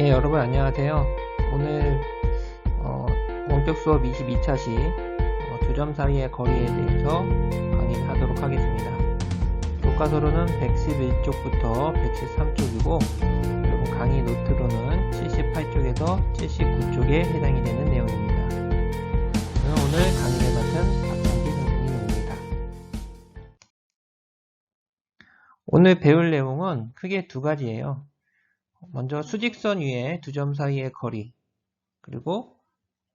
예, 여러분 안녕하세요. 오늘 원격 수업 22차시 두 점 사이의 거리에 대해서 강의를 하도록 하겠습니다. 교과서로는 111쪽부터 113쪽이고 그리고 강의 노트로는 78쪽에서 79쪽에 해당이 되는 내용입니다. 저는 오늘 강의를 맡은 박성기 선생님입니다. 오늘 배울 내용은 크게 두 가지예요. 먼저 수직선 위에 두 점 사이의 거리, 그리고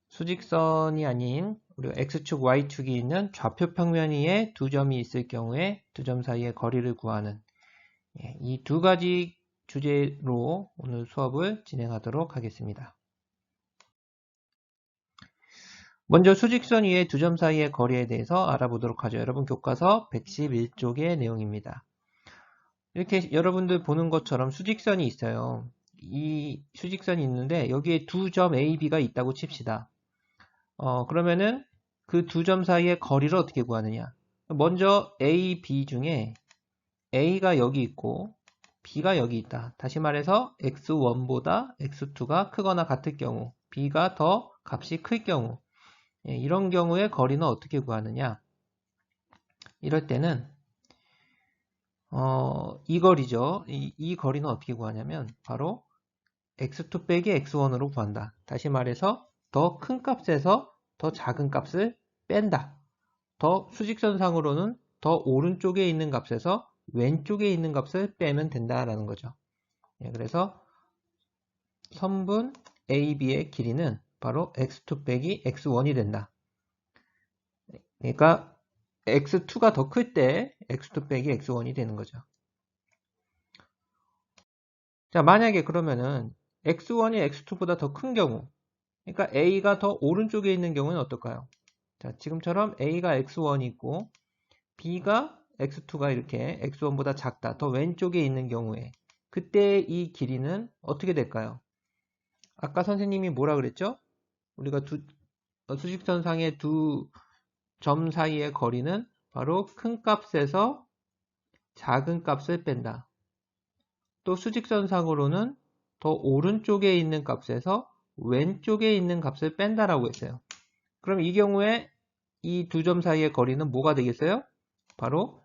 수직선이 아닌 우리가 X축, Y축이 있는 좌표 평면 위에 두 점이 있을 경우에 두 점 사이의 거리를 구하는 이 두 가지 주제로 오늘 수업을 진행하도록 하겠습니다. 먼저 수직선 위에 두 점 사이의 거리에 대해서 알아보도록 하죠. 여러분 교과서 111쪽의 내용입니다. 이렇게 여러분들 보는 것처럼 수직선이 있어요. 이 수직선이 있는데 여기에 두 점 A, B가 있다고 칩시다. 그러면은 그 두 점 사이의 거리를 어떻게 구하느냐? 먼저 A, B 중에 A가 여기 있고 B가 여기 있다. 다시 말해서 X1보다 X2가 크거나 같을 경우, B가 더 값이 클 경우, 이런 경우에 거리는 어떻게 구하느냐? 이럴 때는 이 거리죠. 이 거리는 어떻게 구하냐면 바로 x2 빼기 x1으로 구한다. 다시 말해서 더 큰 값에서 더 작은 값을 뺀다. 더 수직선상으로는 더 오른쪽에 있는 값에서 왼쪽에 있는 값을 빼면 된다라는 거죠. 그래서 선분 AB의 길이는 바로 x2 빼기 x1이 된다. 그러니까 x2가 더 클 때 x2 빼기 x1이 되는 거죠. 자, 만약에 그러면은 x1이 x2보다 더 큰 경우, 그러니까 a가 더 오른쪽에 있는 경우는 어떨까요? 자, 지금처럼 a가 x1이 있고 b가 x2가 이렇게 x1보다 작다, 더 왼쪽에 있는 경우에 그때 이 길이는 어떻게 될까요? 아까 선생님이 뭐라 그랬죠? 우리가 수직선상의 두 점 사이의 거리는 바로 큰 값에서 작은 값을 뺀다. 또 수직선상으로는 더 오른쪽에 있는 값에서 왼쪽에 있는 값을 뺀다라고 했어요. 그럼 이 경우에 이 두 점 사이의 거리는 뭐가 되겠어요? 바로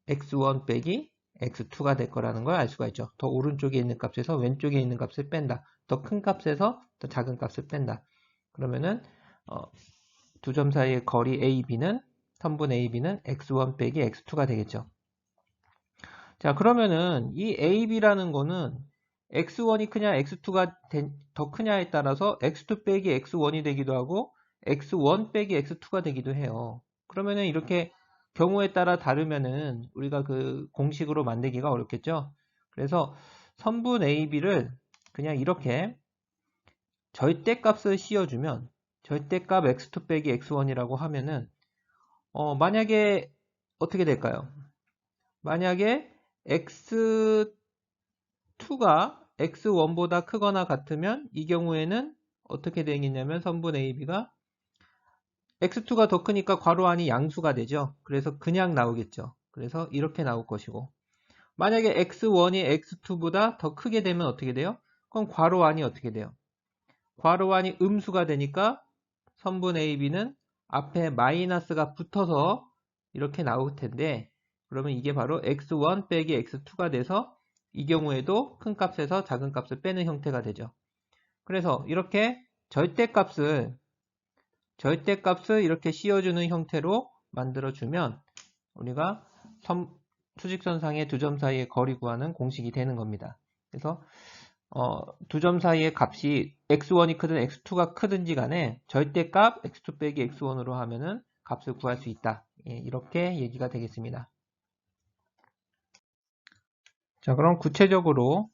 x1 빼기 x2가 될 거라는 걸 알 수가 있죠. 더 오른쪽에 있는 값에서 왼쪽에 있는 값을 뺀다. 더 큰 값에서 더 작은 값을 뺀다. 그러면은 두 점 사이의 거리 AB는 선분 AB는 x1 빼기 x2가 되겠죠. 자, 그러면은 이 AB라는 거는 x1이 크냐 x2가 더 크냐에 따라서 x2 빼기 x1이 되기도 하고 x1 빼기 x2가 되기도 해요. 그러면은 이렇게 경우에 따라 다르면은 우리가 그 공식으로 만들기가 어렵겠죠. 그래서 선분 AB를 그냥 이렇게 절대값을 씌워주면 절대값 x2 빼기 x1이라고 하면은 만약에 어떻게 될까요? 만약에 x2가 x1보다 크거나 같으면 이 경우에는 어떻게 되겠냐면 선분 AB가 x2가 더 크니까 괄호 안이 양수가 되죠. 그래서 그냥 나오겠죠. 그래서 이렇게 나올 것이고 만약에 x1이 x2보다 더 크게 되면 어떻게 돼요? 그럼 괄호 안이 어떻게 돼요? 괄호 안이 음수가 되니까 선분 AB는 앞에 마이너스가 붙어서 이렇게 나올 텐데 그러면 이게 바로 x1 빼기 x2가 돼서 이 경우에도 큰 값에서 작은 값을 빼는 형태가 되죠. 그래서 이렇게 절대값을 이렇게 씌워주는 형태로 만들어주면 우리가 수직선상의 두 점 사이의 거리 구하는 공식이 되는 겁니다. 그래서 두 점 사이의 값이 x1이 크든 x2가 크든지 간에 절대값 x2 빼기 x1으로 하면은 값을 구할 수 있다. 이렇게 얘기가 되겠습니다. 자, 그럼 구체적으로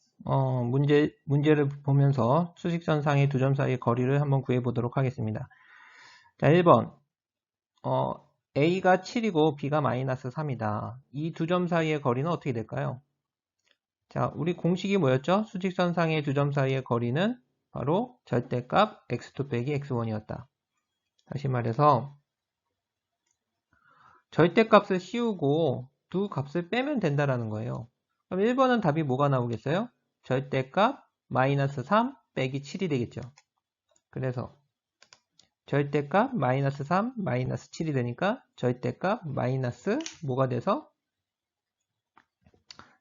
문제를 보면서 수직선상의 두 점 사이의 거리를 한번 구해 보도록 하겠습니다. 자, 1번 A가 7이고 B가 마이너스 3이다. 이 두 점 사이의 거리는 어떻게 될까요? 자, 우리 공식이 뭐였죠? 수직선상의 두 점 사이의 거리는 바로 절대값 x2 빼기 x1이었다. 다시 말해서 절대값을 씌우고 두 값을 빼면 된다라는 거예요. 그럼 1번은 답이 뭐가 나오겠어요? 절대값 마이너스 3 빼기 7이 되겠죠. 그래서 절대값 마이너스 3 마이너스 7이 되니까 절대값 마이너스 뭐가 돼서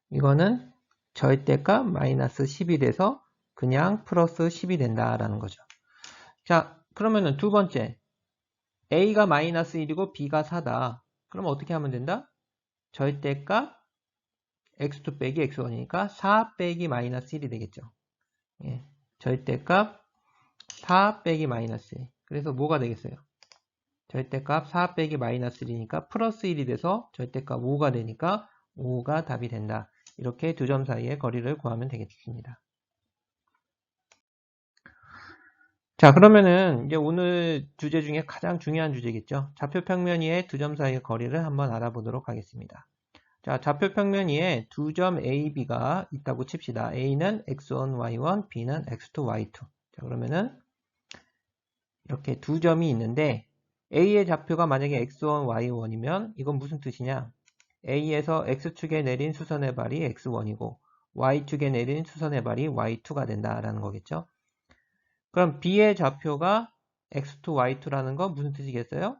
이거는 절대값 마이너스 10이 돼서 그냥 플러스 10이 된다라는 거죠. 자, 그러면은 두 번째 A가 마이너스 1이고 B가 4다. 그럼 어떻게 하면 된다? 절대값 x2 빼기 x1이니까 4 빼기 마이너스 1이 되겠죠. 예, 절대값 4 빼기 마이너스 1. 그래서 뭐가 되겠어요? 절대값 4 빼기 마이너스 1이니까 플러스 1이 돼서 절대값 5가 되니까 5가 답이 된다. 이렇게 두 점 사이의 거리를 구하면 되겠습니다. 자, 그러면은 이제 오늘 주제 중에 가장 중요한 주제겠죠. 좌표 평면 위의 두 점 사이의 거리를 한번 알아보도록 하겠습니다. 자, 좌표 평면 위에 두 점 A, B가 있다고 칩시다. A는 x1, y1, B는 x2, y2. 자, 그러면은 이렇게 두 점이 있는데 A의 좌표가 만약에 x1, y1이면 이건 무슨 뜻이냐? A에서 x축에 내린 수선의 발이 x1이고 y축에 내린 수선의 발이 y2가 된다라는 거겠죠. 그럼 B의 좌표가 x2, y2라는 건 무슨 뜻이겠어요?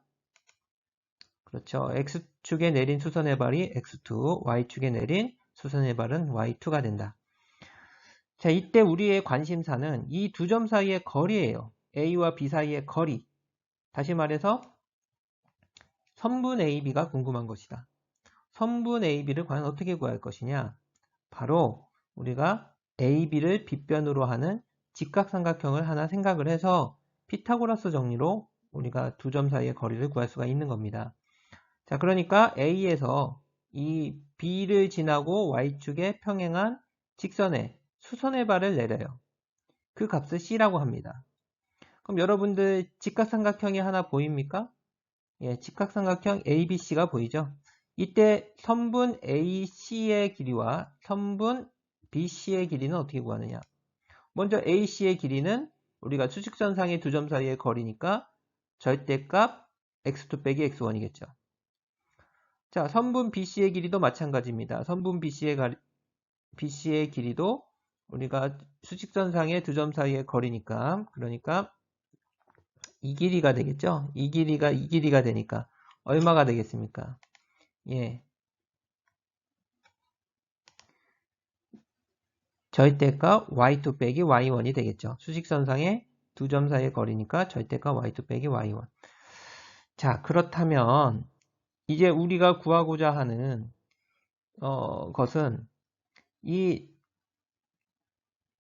그렇죠. x축에 내린 수선의 발이 x2, y축에 내린 수선의 발은 y2가 된다. 자, 이때 우리의 관심사는 이 두 점 사이의 거리예요. A와 B 사이의 거리. 다시 말해서 선분 AB가 궁금한 것이다. 선분 AB를 과연 어떻게 구할 것이냐? 바로 우리가 AB를 빗변으로 하는 직각삼각형을 하나 생각을 해서 피타고라스 정리로 우리가 두 점 사이의 거리를 구할 수가 있는 겁니다. 자, 그러니까 A에서 이 B를 지나고 Y축에 평행한 직선에 수선의 발을 내려요. 그 값을 C라고 합니다. 그럼 여러분들 직각삼각형이 하나 보입니까? 예, 직각삼각형 ABC가 보이죠? 이때 선분 AC의 길이와 선분 BC의 길이는 어떻게 구하느냐? 먼저 AC의 길이는 우리가 수직선상의 두 점 사이의 거리니까 절대값 x2 빼기 x1이겠죠. 자, 선분 BC의 길이도 마찬가지입니다. 선분 BC의 길이도 우리가 수직선상의 두 점 사이의 거리니까 그러니까 이 길이가 되겠죠. 이 길이가 되니까 얼마가 되겠습니까? 예, 절대값 y2 빼기 y1이 되겠죠. 수직선상의 두 점 사이의 거리니까 절대값 y2 빼기 y1. 자, 그렇다면 이제 우리가 구하고자 하는 것은 이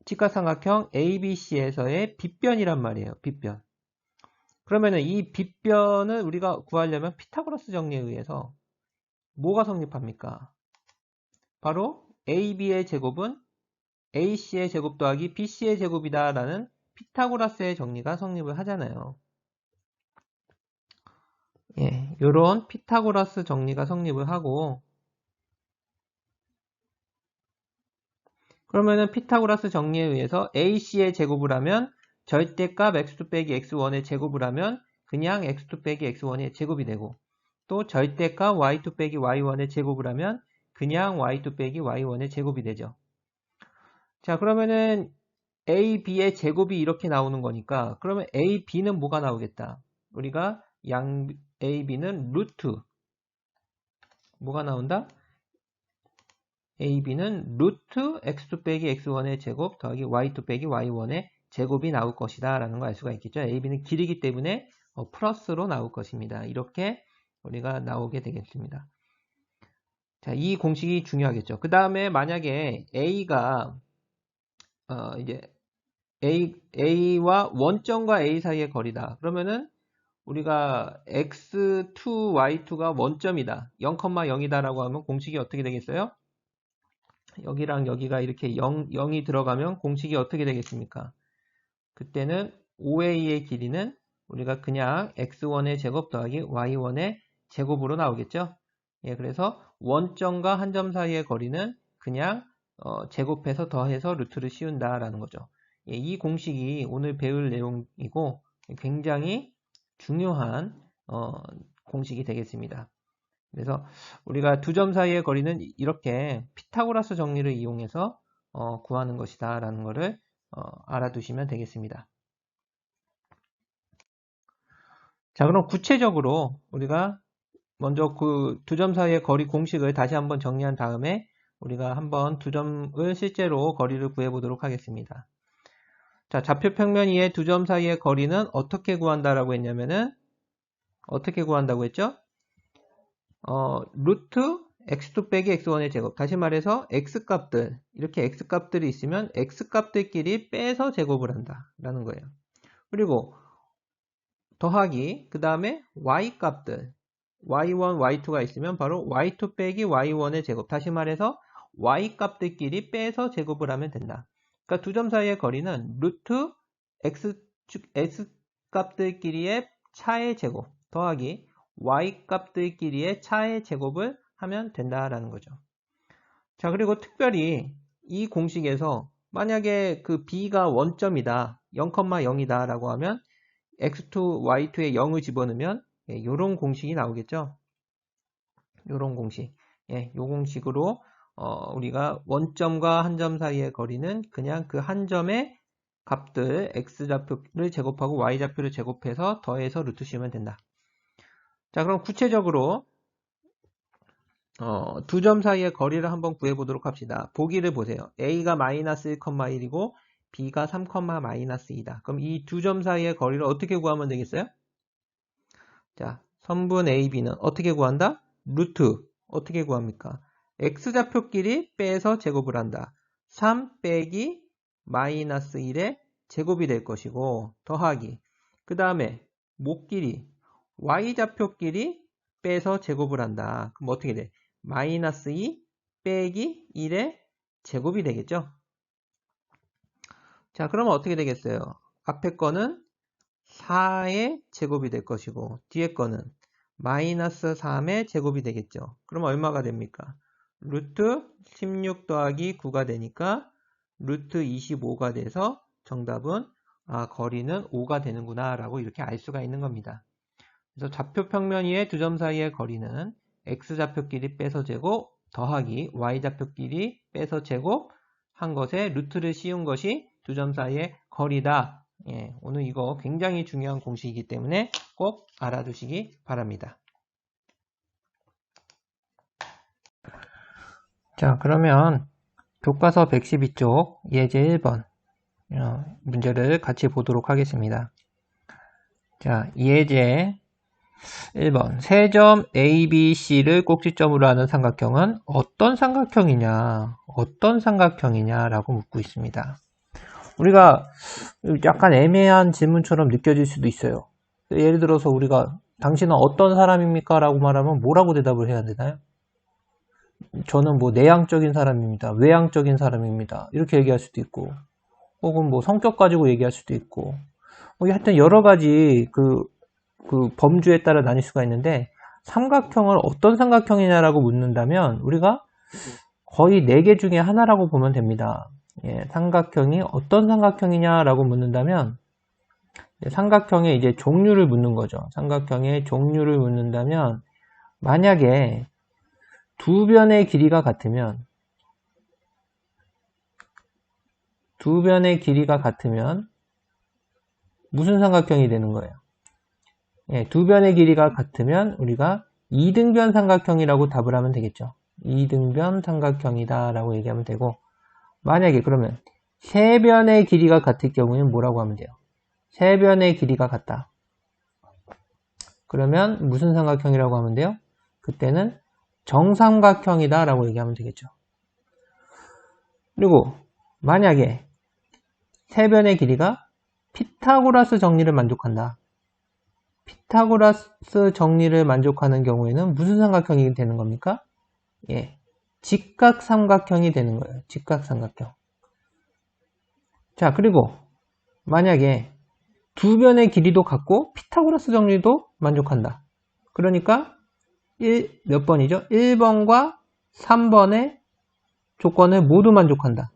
직각삼각형 ABC에서의 빗변이란 말이에요. 빗변. 그러면은 이 빗변을 우리가 구하려면 피타고라스 정리에 의해서 뭐가 성립합니까? 바로 AB의 제곱은 AC의 제곱 더하기 BC의 제곱이다 라는 피타고라스의 정리가 성립을 하잖아요. 예, 요런 피타고라스 정리가 성립을 하고 그러면은 피타고라스 정리에 의해서 AC의 제곱을 하면 절대값 x2 빼기 x1의 제곱을 하면 그냥 x2 빼기 x1의 제곱이 되고 또 절대값 y2 빼기 y1의 제곱을 하면 그냥 y2 빼기 y1의 제곱이 되죠. 자, 그러면은 A, B의 제곱이 이렇게 나오는 거니까 그러면 A, B는 뭐가 나오겠다? 우리가 양 A, B는 루트 뭐가 나온다? A, B는 루트 x2 빼기 x1의 제곱 더하기 y2 빼기 y1의 제곱이 나올 것이다 라는 걸 알 수가 있겠죠. A, B는 길이기 때문에 플러스로 나올 것입니다. 이렇게 우리가 나오게 되겠습니다. 자, 이 공식이 중요하겠죠. 그 다음에 만약에 A가 이제 A와 원점과 A 사이의 거리다. 그러면은 우리가 x2, y2가 원점이다. 0,0이다 라고 하면 공식이 어떻게 되겠어요? 여기랑 여기가 이렇게 0이 들어가면 공식이 어떻게 되겠습니까? 그때는 OA의 길이는 우리가 그냥 x1의 제곱 더하기 y1의 제곱으로 나오겠죠? 예, 그래서 원점과 한 점 사이의 거리는 그냥 제곱해서 더해서 루트를 씌운다라는 거죠. 예, 이 공식이 오늘 배울 내용이고 굉장히 중요한 공식이 되겠습니다. 그래서 우리가 두 점 사이의 거리는 이렇게 피타고라스 정리를 이용해서 구하는 것이다 라는 것을 알아두시면 되겠습니다. 자, 그럼 구체적으로 우리가 먼저 그 두 점 사이의 거리 공식을 다시 한번 정리한 다음에 우리가 한번 두 점을 실제로 거리를 구해 보도록 하겠습니다. 자, 좌표 평면 위의 두 점 사이의 거리는 어떻게 구한다라고 했냐면은 어떻게 구한다고 했죠? 루트 x2 빼기 x1의 제곱. 다시 말해서 x값들, 이렇게 x값들이 있으면 x값들끼리 빼서 제곱을 한다라는 거예요. 그리고 더하기, 그 다음에 y값들, y1, y2가 있으면 바로 y2 빼기 y1의 제곱. 다시 말해서 y값들끼리 빼서 제곱을 하면 된다. 그러니까 두 점 사이의 거리는 루트 x값들끼리의 차의 제곱 더하기 y값들끼리의 차의 제곱을 하면 된다라는 거죠. 자, 그리고 특별히 이 공식에서 만약에 그 b가 원점이다, 0,0이다 라고 하면 x2, y2에 0을 집어넣으면 이런 공식이 나오겠죠. 이런 공식. 요 공식으로 우리가 원점과 한 점 사이의 거리는 그냥 그 한 점의 값들 x좌표를 제곱하고 y좌표를 제곱해서 더해서 루트 씌우면 된다. 자, 그럼 구체적으로 두 점 사이의 거리를 한번 구해보도록 합시다. 보기를 보세요. a가 마이너스 1,1이고 b가 3,-2다. 그럼 이 두 점 사이의 거리를 어떻게 구하면 되겠어요? 자, 선분 AB는 어떻게 구한다? 루트. 어떻게 구합니까? x좌표끼리 빼서 제곱을 한다. 3 빼기 마이너스 1의 제곱이 될 것이고 더하기. 그 다음에 목끼리 y좌표끼리 빼서 제곱을 한다. 그럼 어떻게 돼? 마이너스 2 빼기 1의 제곱이 되겠죠? 자, 그러면 어떻게 되겠어요? 앞에 거는 4의 제곱이 될 것이고 뒤에 거는 마이너스 3의 제곱이 되겠죠. 그럼 얼마가 됩니까? 루트 16 더하기 9가 되니까 루트 25가 돼서 정답은 거리는 5가 되는구나 라고 이렇게 알 수가 있는 겁니다. 그래서 좌표 평면 위의 두 점 사이의 거리는 x좌표끼리 빼서 제곱 더하기 y좌표끼리 빼서 제곱 한 것에 루트를 씌운 것이 두 점 사이의 거리다. 오늘 이거 굉장히 중요한 공식이기 때문에 꼭 알아두시기 바랍니다. 자, 그러면 교과서 112쪽 예제 1번 문제를 같이 보도록 하겠습니다. 자, 예제 1번 세 점 A, B, C를 꼭지점으로 하는 삼각형은 어떤 삼각형이냐 라고 묻고 있습니다. 우리가 약간 애매한 질문처럼 느껴질 수도 있어요. 예를 들어서 우리가 당신은 어떤 사람입니까? 라고 말하면 뭐라고 대답을 해야 되나요? 저는 뭐 내향적인 사람입니다. 외향적인 사람입니다. 이렇게 얘기할 수도 있고 혹은 뭐 성격 가지고 얘기할 수도 있고 하여튼 여러 가지 그 범주에 따라 나뉠 수가 있는데 삼각형을 어떤 삼각형이냐라고 묻는다면 우리가 거의 4개 중에 하나라고 보면 됩니다. 삼각형이 어떤 삼각형이냐라고 묻는다면 삼각형의 이제 종류를 묻는 거죠. 삼각형의 종류를 묻는다면 만약에 두 변의 길이가 같으면 무슨 삼각형이 되는 거예요? 두 변의 길이가 같으면 우리가 이등변 삼각형이라고 답을 하면 되겠죠. 이등변 삼각형이다 라고 얘기하면 되고 만약에 그러면 세 변의 길이가 같을 경우에는 뭐라고 하면 돼요? 세 변의 길이가 같다. 그러면 무슨 삼각형이라고 하면 돼요? 그때는 정삼각형이다 라고 얘기하면 되겠죠. 그리고 만약에 세 변의 길이가 피타고라스 정리를 만족한다. 피타고라스 정리를 만족하는 경우에는 무슨 삼각형이 되는 겁니까? 직각삼각형이 되는 거예요. 직각삼각형. 자, 그리고 만약에 두 변의 길이도 같고 피타고라스 정리도 만족한다. 그러니까 몇 번이죠? 1번과 3번의 조건을 모두 만족한다.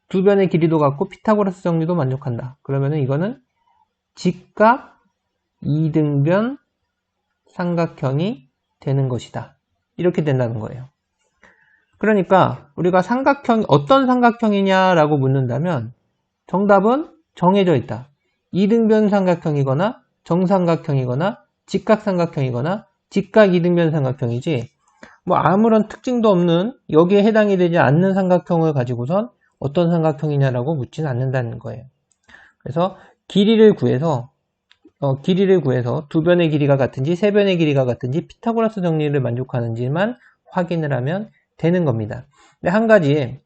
두 변의 길이도 같고 피타고라스 정리도 만족한다. 그러면은 이거는 직각 이등변 삼각형이 되는 것이다. 이렇게 된다는 거예요. 그러니까 우리가 삼각형이 어떤 삼각형이냐라고 묻는다면 정답은 정해져 있다. 이등변 삼각형이거나 정삼각형이거나 직각삼각형이거나 직각 이등변 삼각형이지 뭐 아무런 특징도 없는 여기에 해당이 되지 않는 삼각형을 가지고선 어떤 삼각형이냐라고 묻지는 않는다는 거예요. 그래서 길이를 구해서 두 변의 길이가 같은지 세 변의 길이가 같은지 피타고라스 정리를 만족하는지만 확인을 하면 되는 겁니다. 근데 한 가지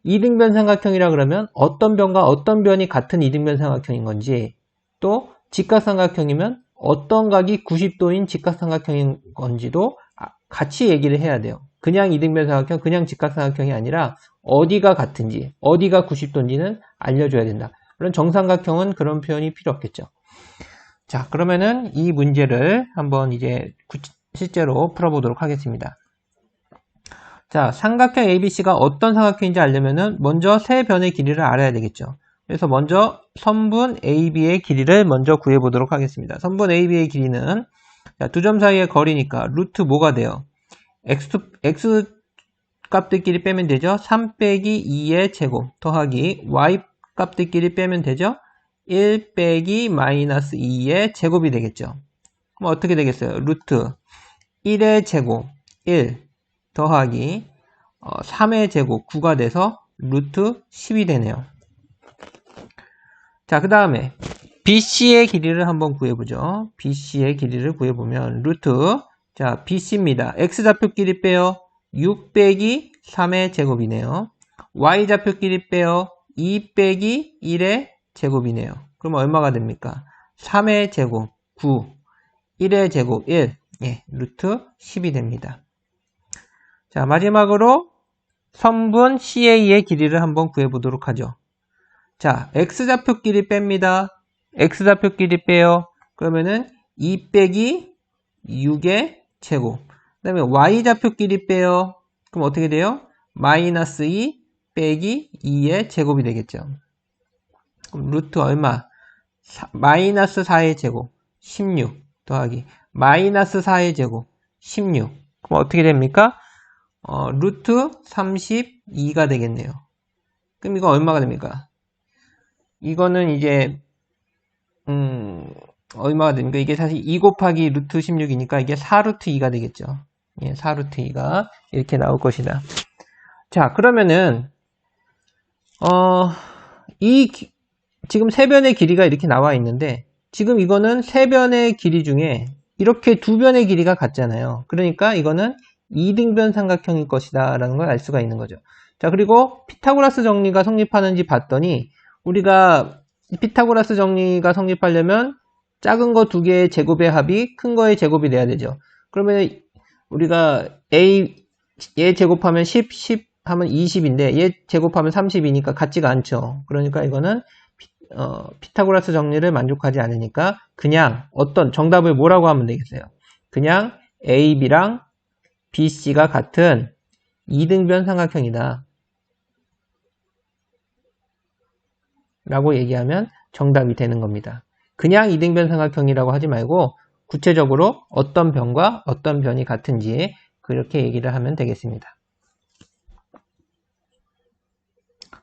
이등변 삼각형이라 그러면 어떤 변과 어떤 변이 같은 이등변 삼각형인 건지 또 직각삼각형이면 어떤 각이 90도인 직각삼각형인 건지도 같이 얘기를 해야 돼요. 그냥 이등변 삼각형, 그냥 직각삼각형이 아니라 어디가 같은지, 어디가 90도인지는 알려줘야 된다. 물론 정삼각형은 그런 표현이 필요 없겠죠. 자, 그러면은 이 문제를 한번 이제 실제로 풀어보도록 하겠습니다. 자, 삼각형 ABC가 어떤 삼각형인지 알려면은 먼저 세 변의 길이를 알아야 되겠죠. 그래서 먼저 선분 AB의 길이를 먼저 구해보도록 하겠습니다. 선분 AB의 길이는 두 점 사이의 거리니까 루트 뭐가 돼요? X 값들끼리 빼면 되죠. 3 빼기 2의 제곱 더하기 Y 값들끼리 빼면 되죠. 1 빼기 마이너스 2의 제곱이 되겠죠. 그럼 어떻게 되겠어요? 루트 1의 제곱 1 더하기 3의 제곱 9가 돼서 루트 10이 되네요. 자, 그 다음에 BC의 길이를 한번 구해보죠. BC의 길이를 구해보면 루트 자 BC입니다. X좌표끼리 빼요. 6 빼기 3의 제곱이네요. Y좌표끼리 빼요. 2 빼기 1의 제곱이네요. 그럼 얼마가 됩니까? 3의 제곱 9 1의 제곱 1 예, 루트 10이 됩니다. 자, 마지막으로 선분 CA의 길이를 한번 구해보도록 하죠. 자, X좌표끼리 뺍니다. X좌표끼리 빼요. 그러면은 2 빼기 6의 제곱. 그 다음에 Y좌표끼리 빼요. 그럼 어떻게 돼요? 마이너스 2 빼기 2의 제곱이 되겠죠. 그럼 루트 얼마? 마이너스 4의 제곱 16 더하기 마이너스 4의 제곱 16. 그럼 어떻게 됩니까? 루트 32가 되겠네요. 그럼 이거 얼마가 됩니까? 이거는 이제 얼마가 됩니까? 이게 사실 2 곱하기 루트 16이니까 이게 4루트 2가 되겠죠. 예, 4루트 2가 이렇게 나올 것이다. 자, 그러면은 지금 세 변의 길이가 이렇게 나와 있는데 지금 이거는 세 변의 길이 중에 이렇게 두 변의 길이가 같잖아요. 그러니까 이거는 이등변 삼각형일 것이다 라는 걸 알 수가 있는 거죠. 자, 그리고 피타고라스 정리가 성립하는지 봤더니 우리가 피타고라스 정리가 성립하려면 작은 거 두 개의 제곱의 합이 큰 거의 제곱이 돼야 되죠. 그러면 우리가 얘 제곱하면 10, 10 하면 20인데 얘 제곱하면 30이니까 같지가 않죠. 그러니까 이거는 피타고라스 정리를 만족하지 않으니까 그냥 어떤 정답을 뭐라고 하면 되겠어요? 그냥 AB랑 BC가 같은 이등변 삼각형이다 라고 얘기하면 정답이 되는 겁니다. 그냥 이등변 삼각형이라고 하지 말고 구체적으로 어떤 변과 어떤 변이 같은지 그렇게 얘기를 하면 되겠습니다.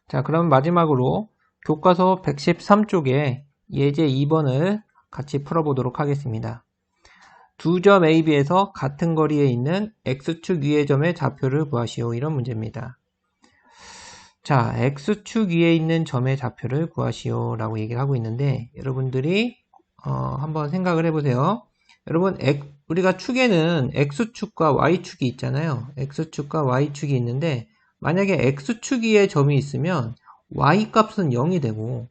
자, 그럼 마지막으로 교과서 113쪽에 예제 2번을 같이 풀어보도록 하겠습니다. 두 점 AB에서 같은 거리에 있는 X축 위의 점의 좌표를 구하시오. 이런 문제입니다. 자, X축 위에 있는 점의 좌표를 구하시오 라고 얘기를 하고 있는데 여러분들이 한번 생각을 해보세요. 여러분 우리가 축에는 X축과 Y축이 있잖아요. X축과 Y축이 있는데 만약에 X축 위에 점이 있으면 Y값은 0이 되고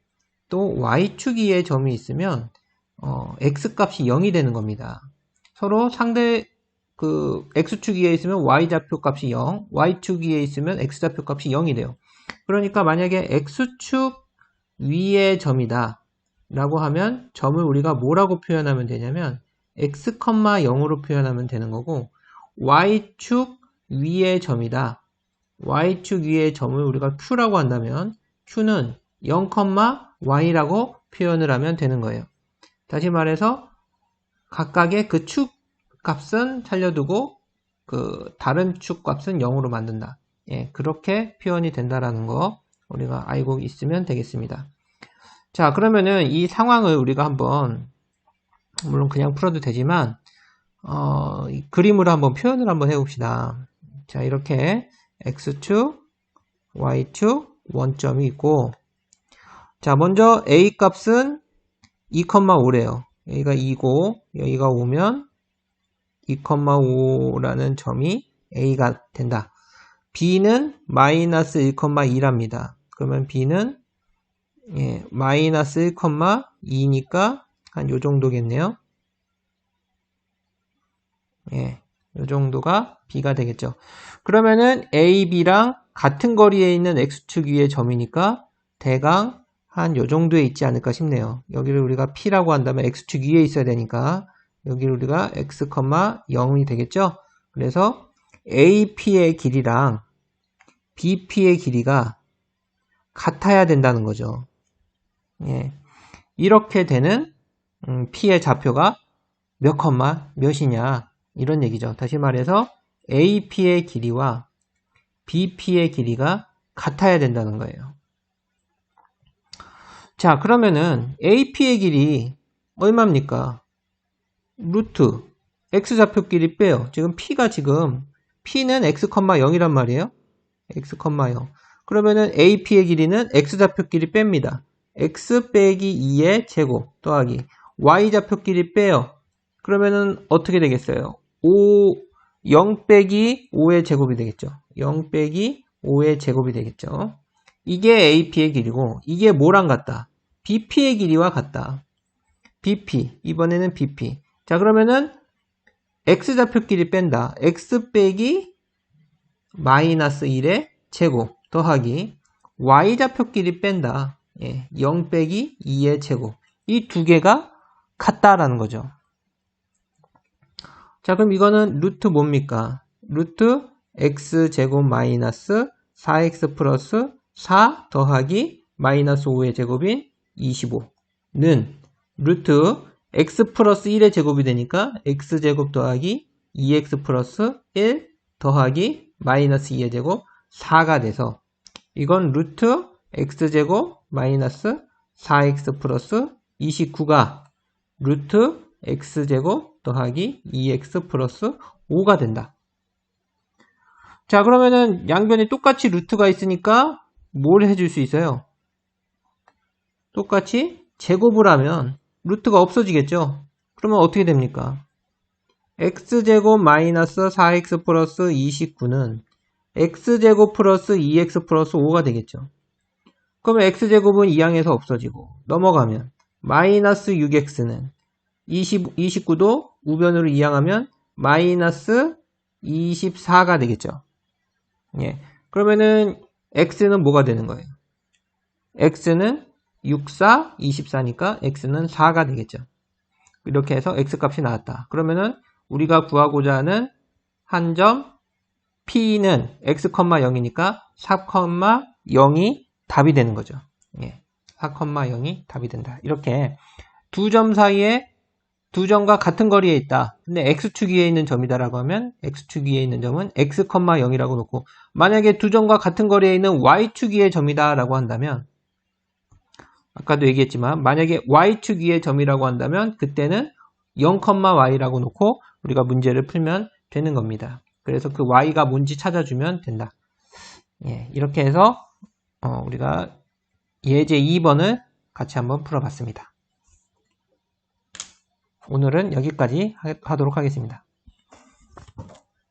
또 Y축 위에 점이 있으면 X값이 0이 되는 겁니다. 서로 상대 X축 위에 있으면 Y좌표 값이 0, Y축 위에 있으면 X좌표 값이 0이 돼요. 그러니까 만약에 X축 위의 점이다 라고 하면 점을 우리가 뭐라고 표현하면 되냐면 X, 0으로 표현하면 되는 거고 Y축 위의 점이다. Y축 위의 점을 우리가 Q라고 한다면 Q는 0, Y라고 표현을 하면 되는 거예요. 다시 말해서 각각의 그 축 값은 살려두고 그 다른 축 값은 0으로 만든다. 예, 그렇게 표현이 된다라는 거 우리가 알고 있으면 되겠습니다. 자, 그러면은 이 상황을 우리가 한번, 물론 그냥 풀어도 되지만, 이 그림으로 한번 표현을 한번 해봅시다. 자, 이렇게 x축, y축, 원점이 있고, 자, 먼저 a 값은 2,5래요. 여기가 2고, 여기가 5면 2,5라는 점이 a가 된다. b는 마이너스 1,2랍니다. 그러면 b는 마이너스 1,2니까 한 요 정도겠네요. 요 정도가 b가 되겠죠. 그러면은 a, b랑 같은 거리에 있는 x축 위의 점이니까 대강 한 요 정도에 있지 않을까 싶네요. 여기를 우리가 p라고 한다면 x축 위에 있어야 되니까 여기를 우리가 x, 0이 되겠죠. 그래서 ap의 길이랑 bp의 길이가 같아야 된다는 거죠. 이렇게 되는 p의 좌표가 몇 컴마 몇이냐 이런 얘기죠. 다시 말해서 ap의 길이와 bp의 길이가 같아야 된다는 거예요. 자, 그러면은 ap의 길이 얼마입니까? 루트 x 좌표끼리 빼요. 지금 p는 x, 0이란 말이에요. x, 0. 그러면은 ap의 길이는 x 좌표끼리 뺍니다. x 빼기 2의 제곱 더하기 y 좌표끼리 빼요. 그러면은 어떻게 되겠어요? 0 빼기 5의 제곱이 되겠죠. 0 빼기 5의 제곱이 되겠죠. 이게 ap의 길이고 이게 뭐랑 같다? bp의 길이와 같다. bp, 이번에는 bp. 자, 그러면은 x좌표끼리 뺀다. x 빼기 마이너스 1의 제곱 더하기 y좌표끼리 뺀다. 0 빼기 2의 제곱. 이 두 개가 같다라는 거죠. 자, 그럼 이거는 루트 뭡니까? 루트 x제곱 마이너스 4x 플러스 4 더하기 마이너스 5의 제곱인 25는 루트 x 플러스 1의 제곱이 되니까 x제곱 더하기 2x 플러스 1 더하기 마이너스 2의 제곱 4가 돼서 이건 루트 x제곱 마이너스 4x 플러스 29가 루트 x제곱 더하기 2x 플러스 5가 된다. 자, 그러면은 양변에 똑같이 루트가 있으니까 뭘 해줄 수 있어요? 똑같이 제곱을 하면 루트가 없어지겠죠? 그러면 어떻게 됩니까? x제곱 마이너스 4x 플러스 29는 x제곱 플러스 2x 플러스 5가 되겠죠? 그러면 x제곱은 2항에서 없어지고 넘어가면 마이너스 6x는 29도 우변으로 이항하면 마이너스 24가 되겠죠? 그러면은 x는 뭐가 되는 거예요? x는 6, 4, 24니까 x는 4가 되겠죠. 이렇게 해서 x값이 나왔다. 그러면은 우리가 구하고자 하는 한 점 p는 x, 0이니까 4, 0이 답이 되는 거죠. 4, 0이 답이 된다. 이렇게 두 점 사이에 두 점과 같은 거리에 있다. 근데 x축 위에 있는 점이다라고 하면 x축 위에 있는 점은 x, 0이라고 놓고 만약에 두 점과 같은 거리에 있는 y축 위의 점이다라고 한다면 아까도 얘기했지만 만약에 y축 위의 점이라고 한다면 그때는 0,y라고 놓고 우리가 문제를 풀면 되는 겁니다. 그래서 그 y가 뭔지 찾아주면 된다. 이렇게 해서 우리가 예제 2번을 같이 한번 풀어봤습니다. 오늘은 여기까지 하도록 하겠습니다.